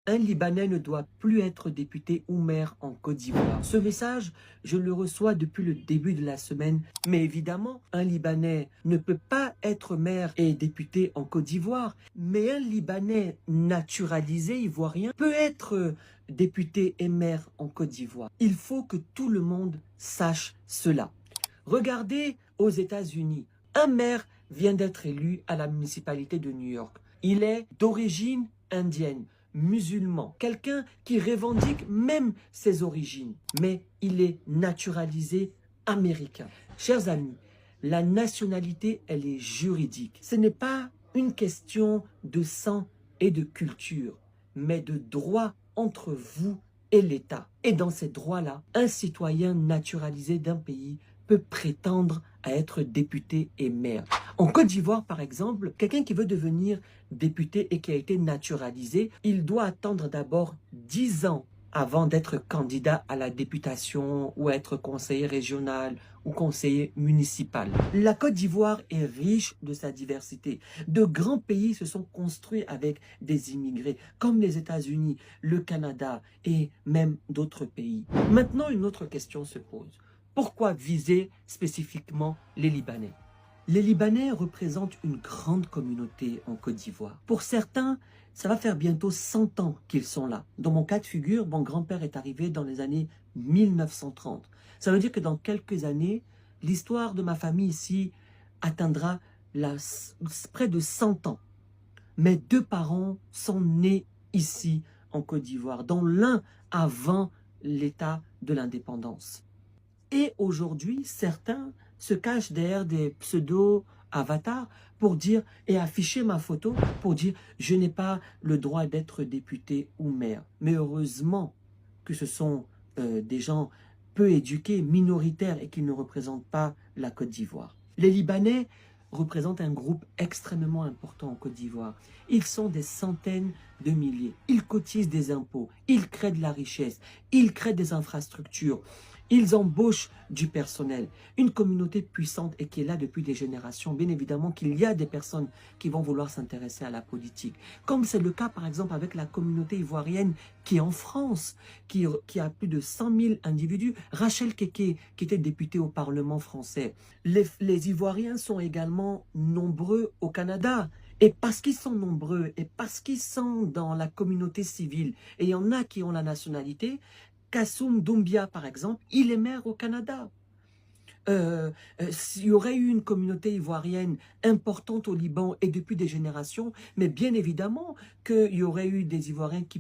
Un Libanais ne doit plus être député ou maire en Côte d'Ivoire. Ce message, je le reçois depuis le début de la semaine. Mais évidemment, un Libanais ne peut pas être maire et député en Côte d'Ivoire. Mais un Libanais naturalisé ivoirien peut être député et maire en Côte d'Ivoire. Il faut que tout le monde sache cela. Regardez aux États-Unis. Un maire vient d'être élu à la municipalité de New York. Il est d'origine indienne, musulman, quelqu'un qui revendique même ses origines, mais il est naturalisé américain. Chers amis, la nationalité, elle est juridique. Ce n'est pas une question de sang et de culture, mais de droit entre vous et l'État. Et dans ces droits-là, un citoyen naturalisé d'un pays peut prétendre à être député et maire. En Côte d'Ivoire, par exemple, quelqu'un qui veut devenir député et qui a été naturalisé, il doit attendre d'abord 10 ans avant d'être candidat à la députation ou être conseiller régional ou conseiller municipal. La Côte d'Ivoire est riche de sa diversité. De grands pays se sont construits avec des immigrés, comme les États-Unis, le Canada et même d'autres pays. Maintenant, une autre question se pose. Pourquoi viser spécifiquement les Libanais? Les Libanais représentent une grande communauté en Côte d'Ivoire. Pour certains, ça va faire bientôt 100 ans qu'ils sont là. Dans mon cas de figure, mon grand-père est arrivé dans les années 1930. Ça veut dire que dans quelques années, l'histoire de ma famille ici atteindra près de 100 ans. Mes deux parents sont nés ici en Côte d'Ivoire, dont l'un avant l'état de l'indépendance. Et aujourd'hui, certains se cachent derrière des pseudo-avatars pour dire et afficher ma photo pour dire je n'ai pas le droit d'être député ou maire. Mais heureusement que ce sont des gens peu éduqués, minoritaires et qui ne représentent pas la Côte d'Ivoire. Les Libanais représentent un groupe extrêmement important en Côte d'Ivoire. Ils sont des centaines de milliers. Ils cotisent des impôts, ils créent de la richesse, ils créent des infrastructures. Ils embauchent du personnel, une communauté puissante et qui est là depuis des générations. Bien évidemment qu'il y a des personnes qui vont vouloir s'intéresser à la politique. Comme c'est le cas par exemple avec la communauté ivoirienne qui est en France, qui a plus de 100 000 individus. Rachel Keke, qui était députée au Parlement français. Les Ivoiriens sont également nombreux au Canada. Et parce qu'ils sont nombreux et parce qu'ils sont dans la communauté civile, et il y en a qui ont la nationalité, Kassoum Doumbia, par exemple, il est maire au Canada. S'il y aurait eu une communauté ivoirienne importante au Liban et depuis des générations, mais bien évidemment qu'il y aurait eu des Ivoiriens qui